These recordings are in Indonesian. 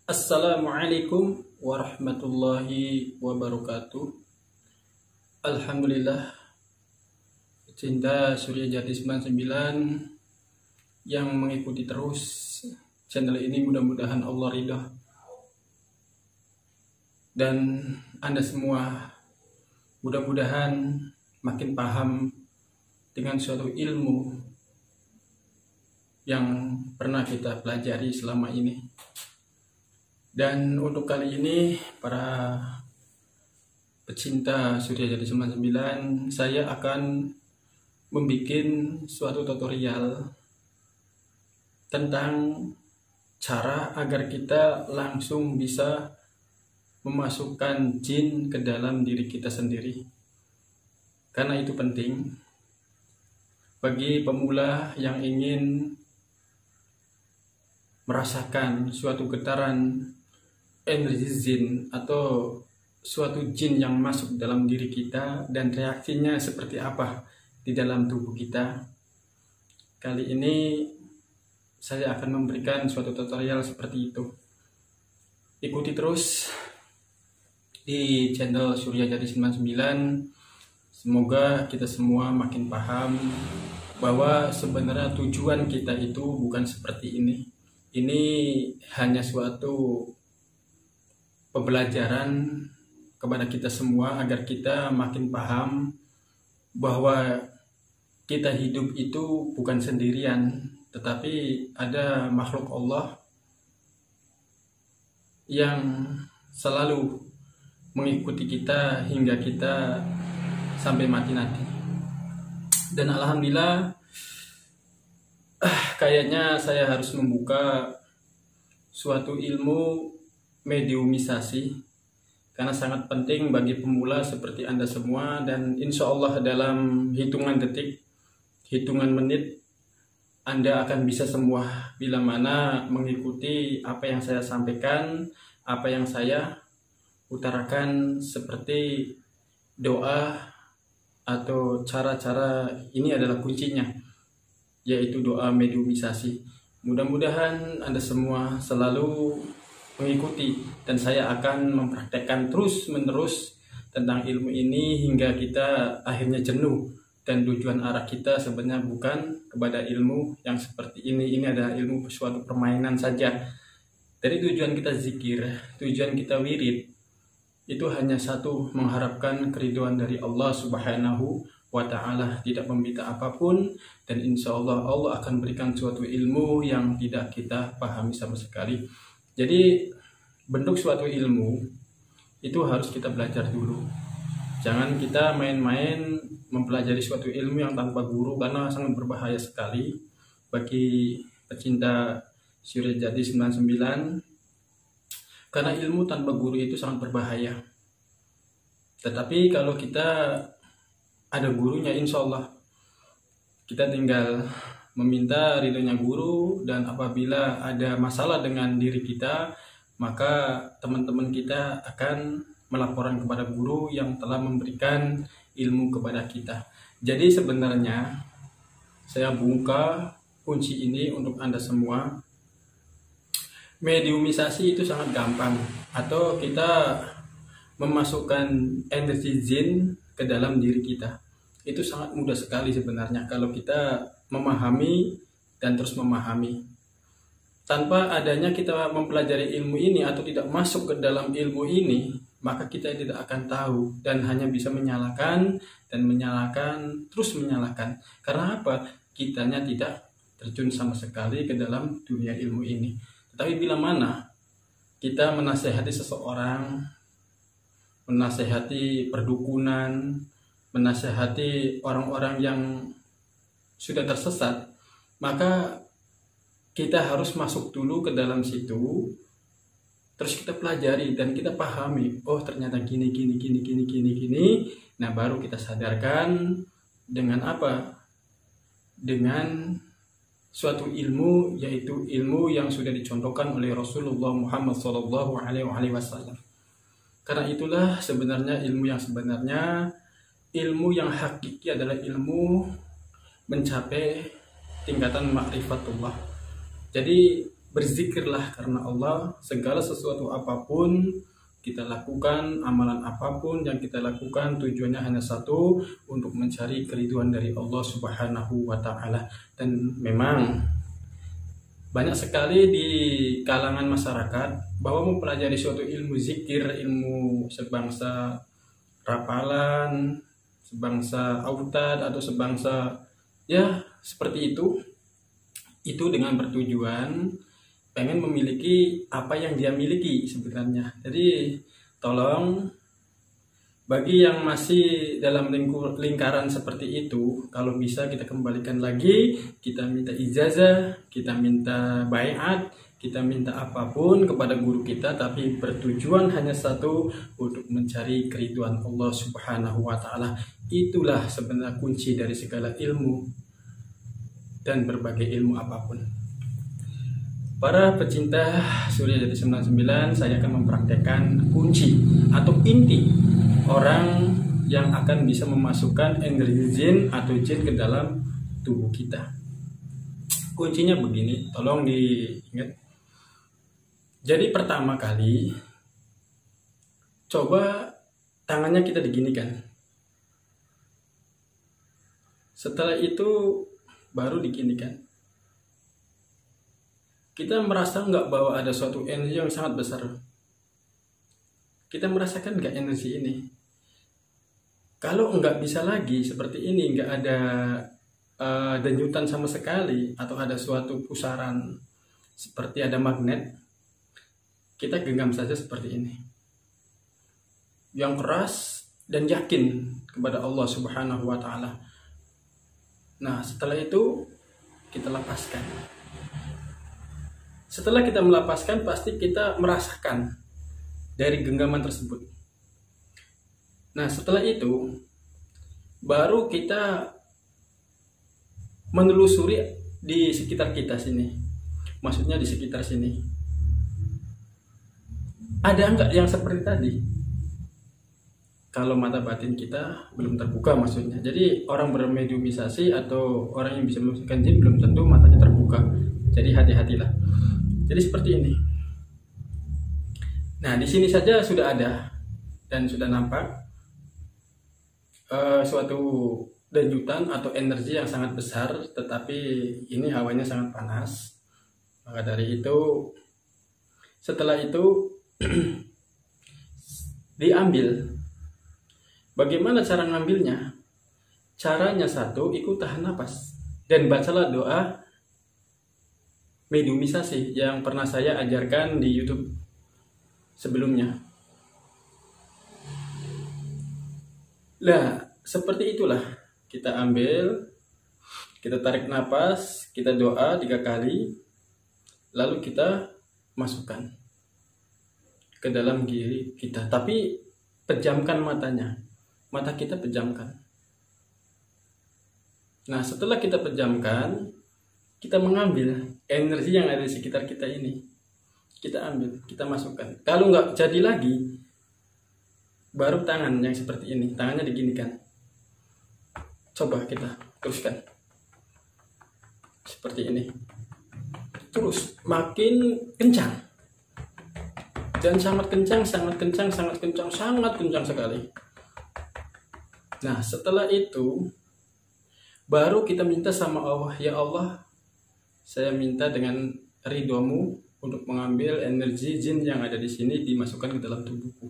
Assalamualaikum warahmatullahi wabarakatuh. Alhamdulillah, cinta Surya Jati 99 yang mengikuti terus channel ini, mudah-mudahan Allah ridha. Dan Anda semua mudah-mudahan makin paham dengan suatu ilmu yang pernah kita pelajari selama ini. Dan untuk kali ini, para pecinta Surya Jati 99, saya akan membuat suatu tutorial tentang cara agar kita langsung bisa memasukkan jin ke dalam diri kita sendiri. Karena itu penting bagi pemula yang ingin merasakan suatu getaran energi jin atau suatu jin yang masuk dalam diri kita dan reaksinya seperti apa di dalam tubuh kita. Kali ini saya akan memberikan suatu tutorial seperti itu. Ikuti terus di channel Surya Jati 99. Semoga kita semua makin paham bahwa sebenarnya tujuan kita itu bukan seperti ini. Ini hanya suatu pembelajaran kepada kita semua agar kita makin paham bahwa kita hidup itu bukan sendirian, tetapi ada makhluk Allah yang selalu mengikuti kita hingga kita sampai mati nanti. Dan alhamdulillah, kayaknya saya harus membuka suatu ilmu mediumisasi karena sangat penting bagi pemula seperti Anda semua. Dan insya Allah dalam hitungan detik, hitungan menit, Anda akan bisa semua bila mana mengikuti apa yang saya sampaikan, apa yang saya utarakan, seperti doa atau cara-cara. Ini adalah kuncinya, yaitu doa mediumisasi. Mudah-mudahan Anda semua selalu mengikuti, dan saya akan mempraktekkan terus-menerus tentang ilmu ini hingga kita akhirnya jenuh. Dan tujuan arah kita sebenarnya bukan kepada ilmu yang seperti ini. Ini adalah ilmu suatu permainan saja. Dari tujuan kita zikir, tujuan kita wirid, itu hanya satu, mengharapkan keridhaan dari Allah Subhanahu wa Ta'ala, tidak meminta apapun. Dan insya Allah Allah akan berikan suatu ilmu yang tidak kita pahami sama sekali. Jadi bentuk suatu ilmu itu harus kita belajar dulu. Jangan kita main-main mempelajari suatu ilmu yang tanpa guru, karena sangat berbahaya sekali bagi pecinta Surya Jati 99. Karena ilmu tanpa guru itu sangat berbahaya. Tetapi kalau kita ada gurunya, insya Allah kita tinggal meminta ridhonya guru. Dan apabila ada masalah dengan diri kita, maka teman-teman kita akan melaporkan kepada guru yang telah memberikan ilmu kepada kita. Jadi sebenarnya saya buka kunci ini untuk Anda semua. Mediumisasi itu sangat gampang, atau kita memasukkan energi jin ke dalam diri kita. Itu sangat mudah sekali sebenarnya kalau kita memahami dan terus memahami. Tanpa adanya kita mempelajari ilmu ini atau tidak masuk ke dalam ilmu ini, maka kita tidak akan tahu dan hanya bisa menyalahkan dan menyalahkan, terus menyalahkan. Karena apa? Kitanya tidak terjun sama sekali ke dalam dunia ilmu ini. Tetapi bila mana kita menasehati seseorang, menasehati perdukunan, menasehati orang-orang yang sudah tersesat, maka kita harus masuk dulu ke dalam situ, terus kita pelajari dan kita pahami, oh ternyata gini. Nah baru kita sadarkan dengan apa? Dengan suatu ilmu, yaitu ilmu yang sudah dicontohkan oleh Rasulullah Muhammad SAW. Karena itulah sebenarnya ilmu yang sebenarnya, ilmu yang hakiki adalah ilmu mencapai tingkatan ma'rifatullah. Jadi berzikirlah karena Allah. Segala sesuatu apapun kita lakukan, amalan apapun yang kita lakukan, tujuannya hanya satu, untuk mencari keridhaan dari Allah Subhanahu wa Ta'ala. Dan memang banyak sekali di kalangan masyarakat bahwa mempelajari suatu ilmu zikir, ilmu sebangsa rapalan, sebangsa autad, atau sebangsa ya seperti itu dengan bertujuan pengen memiliki apa yang dia miliki sebenarnya. Jadi tolong bagi yang masih dalam lingkaran seperti itu, kalau bisa kita kembalikan lagi, kita minta ijazah, kita minta baiat, kita minta apapun kepada guru kita, tapi bertujuan hanya satu, untuk mencari keridhaan Allah Subhanahu wa Ta'ala. Itulah sebenarnya kunci dari segala ilmu dan berbagai ilmu apapun. Para pecinta Surya Jati 99, saya akan mempraktekkan kunci atau inti orang yang akan bisa memasukkan energi jin atau jin ke dalam tubuh kita. Kuncinya begini, tolong diingat. Jadi pertama kali, coba tangannya kita diginikan. Setelah itu baru diginikan. Kita merasa nggak bahwa ada suatu energi yang sangat besar? Kita merasakan nggak energi ini? Kalau nggak bisa lagi seperti ini, nggak ada denyutan sama sekali, atau ada suatu pusaran seperti ada magnet, kita genggam saja seperti ini. Yang keras dan yakin kepada Allah Subhanahu wa Ta'ala. Nah, setelah itu kita lepaskan. Setelah kita melepaskan, pasti kita merasakan dari genggaman tersebut. Nah, setelah itu baru kita menelusuri di sekitar kita sini. Maksudnya di sekitar sini. Ada enggak yang seperti tadi? Kalau mata batin kita belum terbuka maksudnya. Jadi orang bermediumisasi atau orang yang bisa memasukkan jin belum tentu matanya terbuka. Jadi hati-hatilah. Jadi seperti ini. Nah, di sini saja sudah ada dan sudah nampak suatu denyutan atau energi yang sangat besar, tetapi ini hawanya sangat panas. Maka dari itu, setelah itu diambil. Bagaimana cara ngambilnya? Caranya satu, ikut tahan napas dan bacalah doa mediumisasi yang pernah saya ajarkan di YouTube sebelumnya. Nah, seperti itulah. Kita ambil, kita tarik napas, kita doa 3 kali, lalu kita masukkan ke dalam diri kita. Tapi pejamkan matanya. Mata kita pejamkan. Nah, setelah kita pejamkan, kita mengambil energi yang ada di sekitar kita ini. Kita ambil, kita masukkan. Kalau nggak jadi lagi, baru tangan yang seperti ini. Tangannya diginikan. Coba kita teruskan. Seperti ini. Terus, makin kencang. Dan sangat kencang, sangat kencang, sangat kencang, sangat kencang sekali. Nah, setelah itu, baru kita minta sama Allah, ya Allah, saya minta dengan ridhomu untuk mengambil energi jin yang ada di sini dimasukkan ke dalam tubuhku.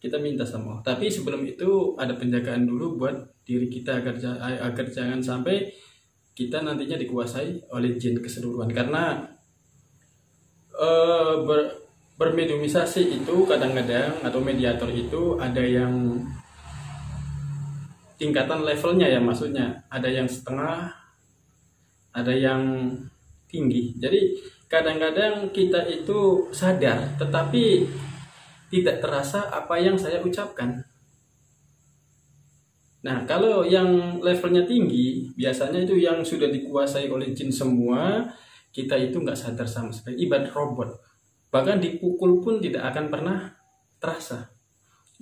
Kita minta sama Allah. Tapi sebelum itu ada penjagaan dulu buat diri kita agar jangan sampai kita nantinya dikuasai oleh jin keseluruhan. Karena bermediumisasi itu kadang-kadang, atau mediator itu ada yang tingkatan levelnya ya, maksudnya ada yang setengah, ada yang tinggi. Jadi kadang-kadang kita itu sadar tetapi tidak terasa apa yang saya ucapkan. Nah, kalau yang levelnya tinggi, biasanya itu yang sudah dikuasai oleh jin semua, kita itu nggak sadar sama sekali, ibarat robot. Bahkan dipukul pun tidak akan pernah terasa.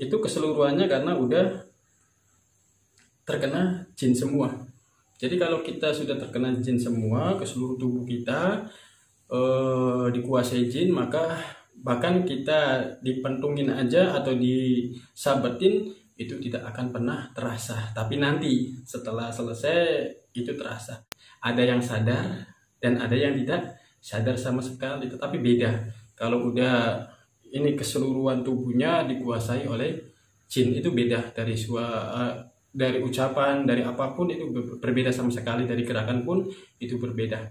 Itu keseluruhannya karena udah terkena jin semua. Jadi kalau kita sudah terkena jin semua ke seluruh tubuh kita, dikuasai jin, maka bahkan kita dipentungin aja atau disabetin itu tidak akan pernah terasa, tapi nanti setelah selesai itu terasa. Ada yang sadar dan ada yang tidak sadar sama sekali, tetapi beda kalau udah ini keseluruhan tubuhnya dikuasai oleh jin, itu beda dari dari ucapan, dari apapun itu berbeda sama sekali, dari gerakan pun itu berbeda.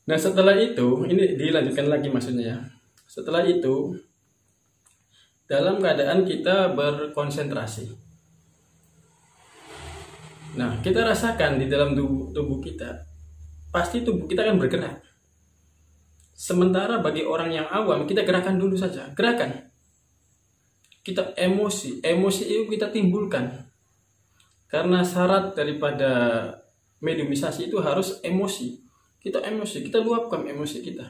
Nah setelah itu, ini dilanjutkan lagi maksudnya ya. Setelah itu, dalam keadaan kita berkonsentrasi. Nah, kita rasakan di dalam tubuh kita, pasti tubuh kita akan bergerak. Sementara bagi orang yang awam, kita gerakan dulu saja, gerakan. Kita emosi itu kita timbulkan. Karena syarat daripada mediumisasi itu harus emosi. Kita emosi, kita luapkan emosi kita.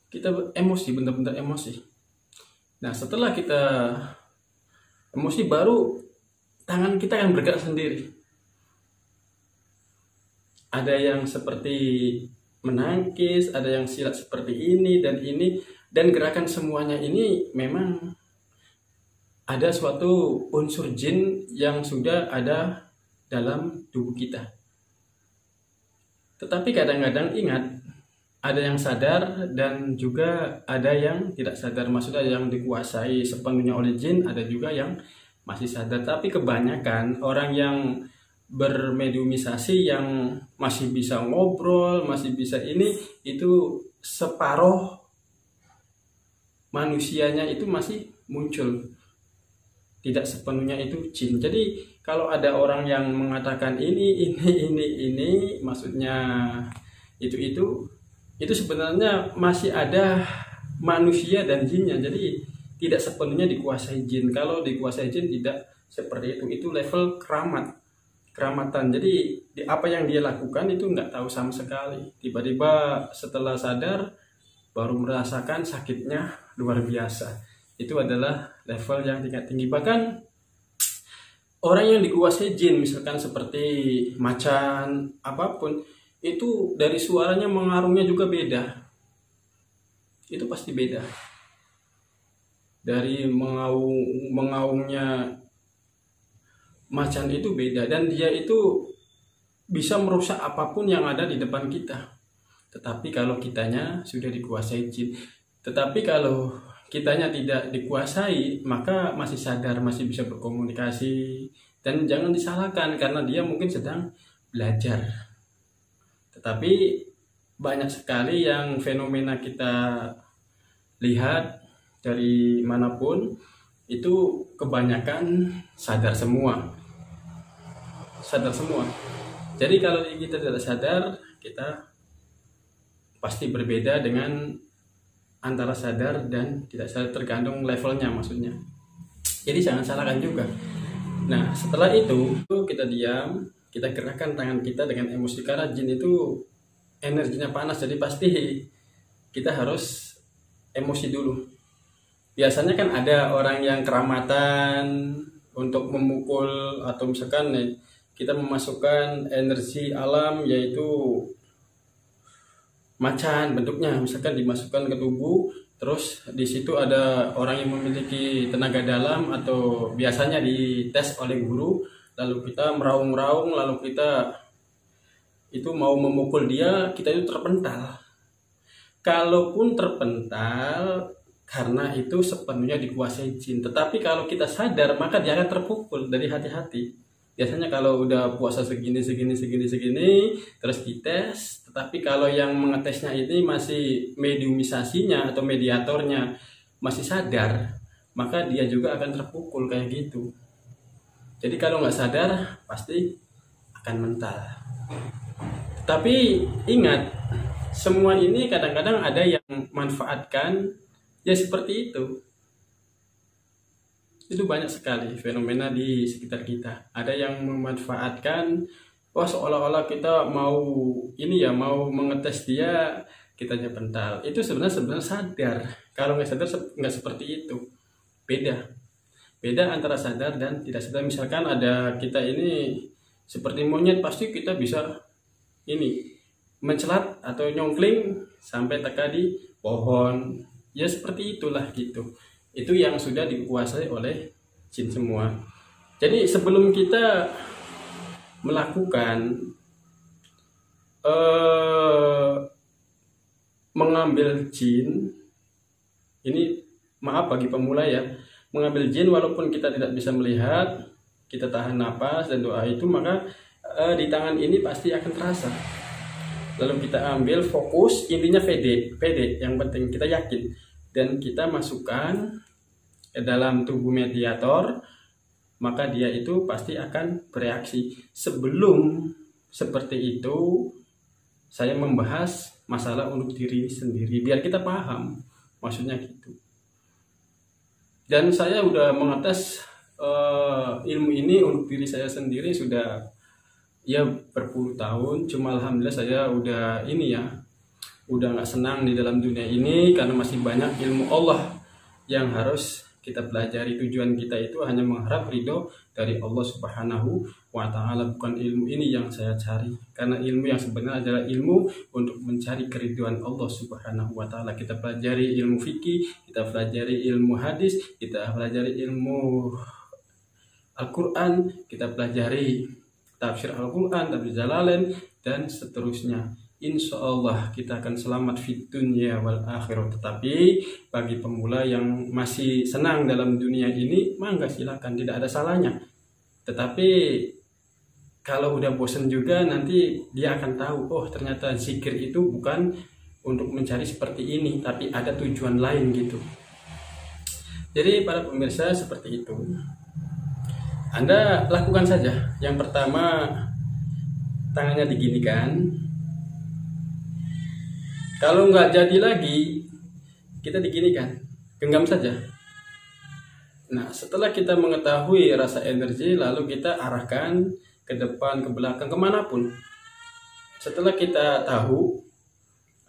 Kita emosi, benar-benar emosi. Nah setelah kita emosi, baru tangan kita akan bergerak sendiri. Ada yang seperti menangkis, ada yang silat seperti ini, dan gerakan semuanya ini memang ada suatu unsur jin yang sudah ada dalam tubuh kita. Tetapi kadang-kadang ingat, ada yang sadar dan juga ada yang tidak sadar. Maksudnya yang dikuasai sepenuhnya oleh jin, ada juga yang masih sadar. Tapi kebanyakan orang yang bermediumisasi yang masih bisa ngobrol, masih bisa ini, itu separuh manusianya itu masih muncul. Tidak sepenuhnya itu jin. Jadi kalau ada orang yang mengatakan ini, maksudnya itu sebenarnya masih ada manusia dan jinnya. Jadi tidak sepenuhnya dikuasai jin. Kalau dikuasai jin tidak seperti itu. Itu level keramatan. Jadi apa yang dia lakukan itu nggak tahu sama sekali. Tiba-tiba setelah sadar baru merasakan sakitnya luar biasa. Itu adalah level yang tingkat tinggi. Bahkan orang yang dikuasai jin, misalkan seperti macan, apapun, itu dari suaranya mengarungnya juga beda. Itu pasti beda. Dari mengaungnya macan itu beda, dan dia itu bisa merusak apapun yang ada di depan kita. Tetapi kalau kitanya sudah dikuasai jin. Tetapi kalau kitanya tidak dikuasai, maka masih sadar, masih bisa berkomunikasi. Dan jangan disalahkan karena dia mungkin sedang belajar. Tetapi banyak sekali yang fenomena kita lihat dari manapun, itu kebanyakan sadar semua. Jadi kalau kita tidak sadar, kita pasti berbeda dengan antara sadar dan tidak sadar, tergantung levelnya maksudnya. Jadi jangan salahkan juga. Nah setelah itu kita diam, kita gerakkan tangan kita dengan emosi, karena jin itu energinya panas, jadi pasti kita harus emosi dulu. Biasanya kan ada orang yang keramatan untuk memukul, atau misalkan kita memasukkan energi alam, yaitu macan bentuknya, misalkan dimasukkan ke tubuh, terus di situ ada orang yang memiliki tenaga dalam, atau biasanya dites oleh guru, lalu kita meraung-raung, lalu kita itu mau memukul dia, kita itu terpental. Kalaupun terpental, karena itu sepenuhnya dikuasai jin. Tetapi kalau kita sadar, maka dia akan terpukul. Dari hati-hati. Biasanya kalau udah puasa segini, terus dites. Tetapi kalau yang mengetesnya ini masih mediumisasinya atau mediatornya masih sadar, maka dia juga akan terpukul kayak gitu. Jadi kalau nggak sadar, pasti akan mental. Tapi ingat, semua ini kadang-kadang ada yang manfaatkan, ya seperti itu. Itu banyak sekali fenomena di sekitar kita. Ada yang memanfaatkan, wah seolah-olah kita mau mau mengetes dia, kitanya pental. Itu sebenarnya sadar. Kalau nggak sadar nggak seperti itu. Beda antara sadar dan tidak sadar. Misalkan ada kita ini seperti monyet, pasti kita bisa mencelat atau nyongkling sampai teka di pohon. Ya seperti itulah gitu. Itu yang sudah dikuasai oleh jin semua. Jadi sebelum kita melakukan mengambil jin, ini maaf bagi pemula ya, mengambil jin walaupun kita tidak bisa melihat, kita tahan napas dan doa itu, maka di tangan ini pasti akan terasa. Lalu kita ambil fokus, intinya PD yang penting kita yakin, dan kita masukkan ke dalam tubuh mediator, maka dia itu pasti akan bereaksi. Sebelum seperti itu, saya membahas masalah untuk diri sendiri biar kita paham maksudnya gitu. Dan saya udah mengetes ilmu ini untuk diri saya sendiri sudah ya berpuluh tahun. Cuma alhamdulillah saya udah udah nggak senang di dalam dunia ini karena masih banyak ilmu Allah yang harus kita pelajari. Tujuan kita itu hanya mengharap ridho dari Allah Subhanahu wa Ta'ala, bukan ilmu ini yang saya cari, karena ilmu yang sebenarnya adalah ilmu untuk mencari keridhaan Allah Subhanahu wa Ta'ala. Kita pelajari ilmu fikih, kita pelajari ilmu hadis, kita pelajari ilmu Al-Quran, kita pelajari tafsir Al-Quran, tafsir Jalalain, dan seterusnya. Insya Allah kita akan selamat fid dunya wal akhirah. Tetapi bagi pemula yang masih senang dalam dunia ini, mangga silakan, tidak ada salahnya. Tetapi kalau udah bosan juga, nanti dia akan tahu, oh ternyata zikir itu bukan untuk mencari seperti ini, tapi ada tujuan lain gitu. Jadi para pemirsa seperti itu, Anda lakukan saja. Yang pertama, tangannya diginikan. Kalau nggak jadi lagi, kita diginikan, genggam saja. Nah, setelah kita mengetahui rasa energi, lalu kita arahkan ke depan, ke belakang, kemanapun. Setelah kita tahu,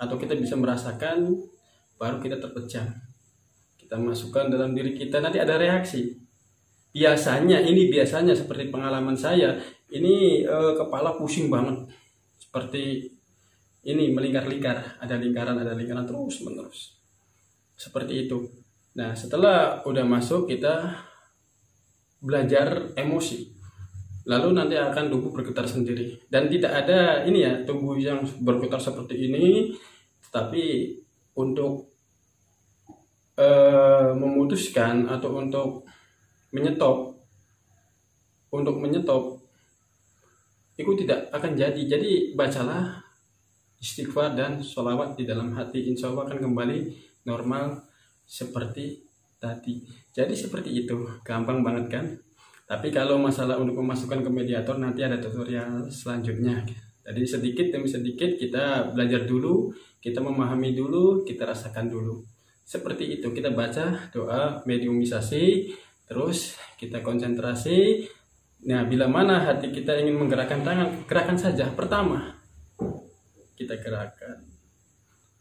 atau kita bisa merasakan, baru kita terpejam. Kita masukkan dalam diri kita, nanti ada reaksi. Biasanya seperti pengalaman saya, ini kepala pusing banget. Seperti ini melingkar-lingkar, ada lingkaran terus menerus seperti itu. Nah, setelah udah masuk, kita belajar emosi, lalu nanti akan tubuh bergetar sendiri, dan tidak ada tubuh yang bergetar seperti ini. Tetapi untuk memutuskan atau untuk menyetop itu tidak akan jadi. Jadi bacalah istighfar dan sholawat di dalam hati, insya Allah akan kembali normal seperti tadi. Jadi seperti itu, gampang banget kan? Tapi kalau masalah untuk memasukkan ke mediator, nanti ada tutorial selanjutnya. Jadi sedikit demi sedikit kita belajar dulu, kita memahami dulu, kita rasakan dulu. Seperti itu, kita baca doa mediumisasi, terus kita konsentrasi. Nah, bila mana hati kita ingin menggerakkan tangan, gerakan saja. Pertama, kita gerakan.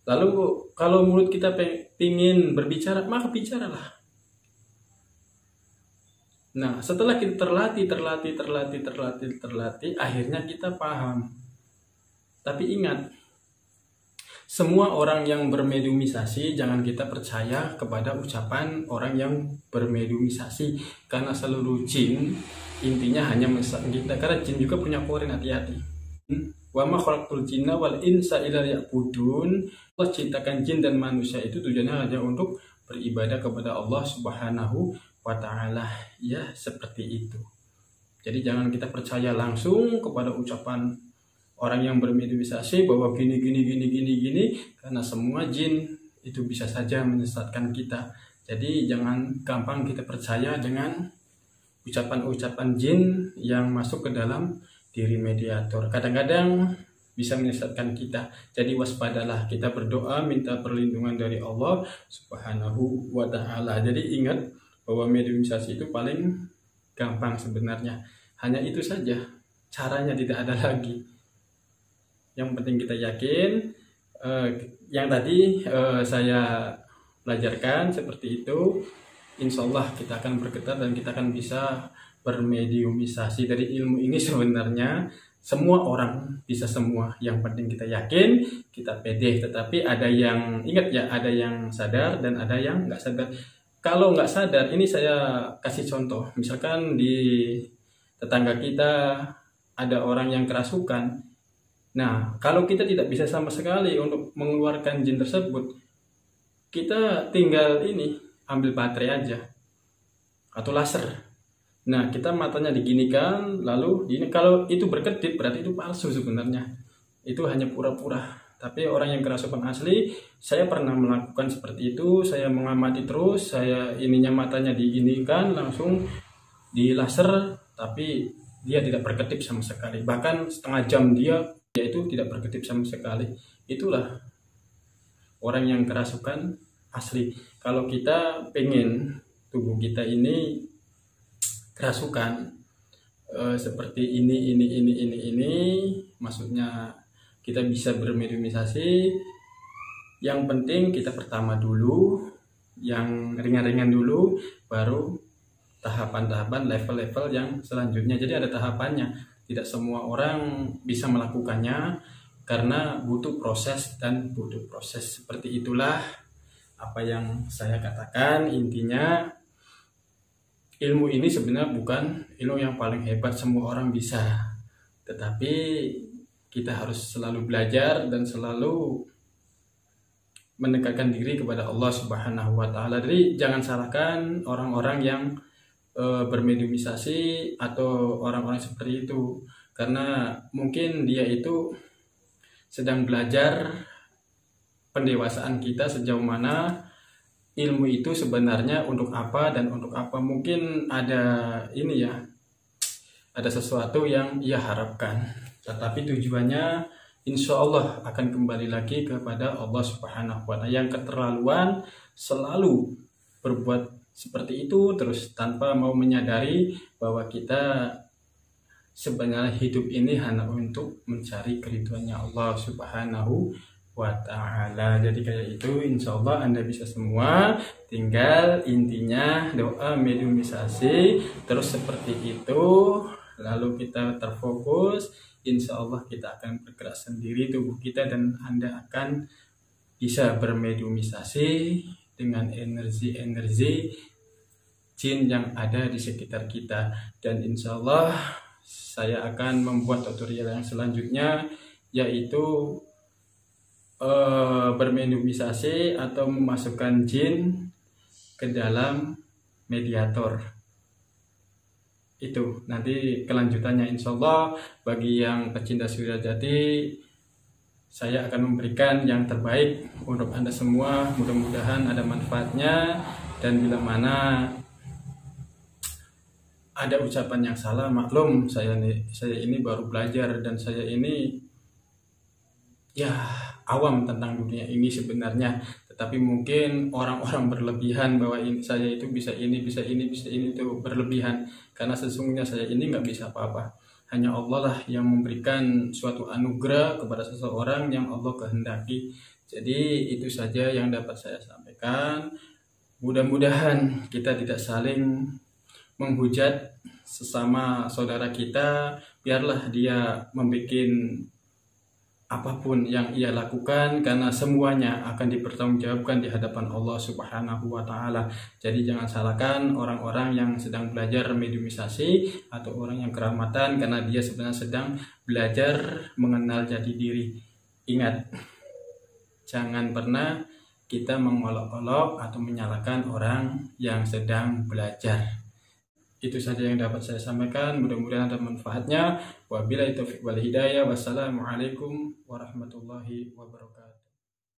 Lalu kalau mulut kita ingin berbicara, maka bicaralah. Nah, setelah kita terlatih, akhirnya kita paham. Tapi ingat, semua orang yang bermediumisasi, jangan kita percaya kepada ucapan orang yang bermediumisasi, karena seluruh jin intinya hanya menyesatkan kita. Karena jin juga punya korin, hati-hati. Wa ma khalaqtul jinna wal insa illa liya'budun. Allah ciptakan jin dan manusia itu tujuannya hanya untuk beribadah kepada Allah Subhanahu wa Ta'ala. Ya, seperti itu. Jadi jangan kita percaya langsung kepada ucapan orang yang bermediumisasi bahwa gini, karena semua jin itu bisa saja menyesatkan kita. Jadi jangan gampang kita percaya dengan ucapan-ucapan jin yang masuk ke dalam diri mediator. Kadang-kadang bisa menyesatkan kita. Jadi waspadalah, kita berdoa minta perlindungan dari Allah Subhanahu wa Ta'ala. Jadi ingat bahwa mediumisasi itu paling gampang sebenarnya. Hanya itu saja, caranya tidak ada lagi. Yang penting kita yakin. Yang tadi saya pelajarkan seperti itu, insya Allah kita akan bergetar dan kita akan bisa bermediumisasi. Dari ilmu ini sebenarnya semua orang bisa semua. Yang penting kita yakin, kita pede. Tetapi ada yang, ingat ya, ada yang sadar dan ada yang nggak sadar. Kalau nggak sadar, ini saya kasih contoh. Misalkan di tetangga kita ada orang yang kerasukan. Nah, kalau kita tidak bisa sama sekali untuk mengeluarkan jin tersebut, kita tinggal ini, ambil baterai aja atau laser. Nah, kita matanya diginikan, lalu ini kalau itu berkedip berarti itu palsu sebenarnya. Itu hanya pura-pura. Tapi orang yang kerasukan asli, saya pernah melakukan seperti itu. Saya mengamati terus, saya ininya matanya diginikan, langsung di laser, tapi dia tidak berkedip sama sekali. Bahkan setengah jam dia itu tidak berkedip sama sekali. Itulah orang yang kerasukan asli. Kalau kita pengen tubuh kita ini kerasukan seperti ini, maksudnya kita bisa bermediumisasi. Yang penting kita pertama dulu yang ringan-ringan dulu, baru tahapan-tahapan level-level yang selanjutnya. Jadi ada tahapannya, tidak semua orang bisa melakukannya karena butuh proses dan butuh proses. Seperti itulah apa yang saya katakan. Intinya ilmu ini sebenarnya bukan ilmu yang paling hebat, semua orang bisa. Tetapi kita harus selalu belajar dan selalu mendekatkan diri kepada Allah Subhanahu wa Ta'ala. Jadi jangan salahkan orang-orang yang bermediumisasi atau orang-orang seperti itu, karena mungkin dia itu sedang belajar pendewasaan kita sejauh mana ilmu itu sebenarnya untuk apa dan untuk apa. Mungkin ada ini ya, ada sesuatu yang ia harapkan, tetapi tujuannya insya Allah akan kembali lagi kepada Allah Subhanahu wa Ta'ala. Yang keterlaluan selalu berbuat seperti itu terus tanpa mau menyadari bahwa kita sebenarnya hidup ini hanya untuk mencari keridhaannya Allah Subhanahu wa Ta'ala. Jadi kayak itu, insya Allah Anda bisa semua. Tinggal intinya doa mediumisasi terus seperti itu, lalu kita terfokus, insya Allah kita akan bergerak sendiri tubuh kita, dan Anda akan bisa bermediumisasi dengan energi-energi jin yang ada di sekitar kita. Dan insya Allah saya akan membuat tutorial yang selanjutnya, yaitu bermediumisasi atau memasukkan jin ke dalam mediator. Itu nanti kelanjutannya insya Allah. Bagi yang pecinta Suryajati, saya akan memberikan yang terbaik untuk Anda semua. Mudah-mudahan ada manfaatnya, dan bila mana ada ucapan yang salah, maklum, saya ini baru belajar dan saya ini ya awam tentang dunia ini sebenarnya. Tetapi mungkin orang-orang berlebihan bahwa saya itu bisa ini itu berlebihan, karena sesungguhnya saya ini nggak bisa apa-apa. Hanya Allah lah yang memberikan suatu anugerah kepada seseorang yang Allah kehendaki. Jadi itu saja yang dapat saya sampaikan. Mudah-mudahan kita tidak saling menghujat sesama saudara kita. Biarlah dia membuat apapun yang ia lakukan, karena semuanya akan dipertanggungjawabkan di hadapan Allah Subhanahu wa Ta'ala. Jadi jangan salahkan orang-orang yang sedang belajar mediumisasi atau orang yang keramatan, karena dia sebenarnya sedang belajar mengenal jati diri. Ingat, jangan pernah kita mengolok-olok atau menyalahkan orang yang sedang belajar. Itu saja yang dapat saya sampaikan. Mudah-mudahan ada manfaatnya. Wabillahi taufiq wal hidayah. Wassalamualaikum warahmatullahi wabarakatuh.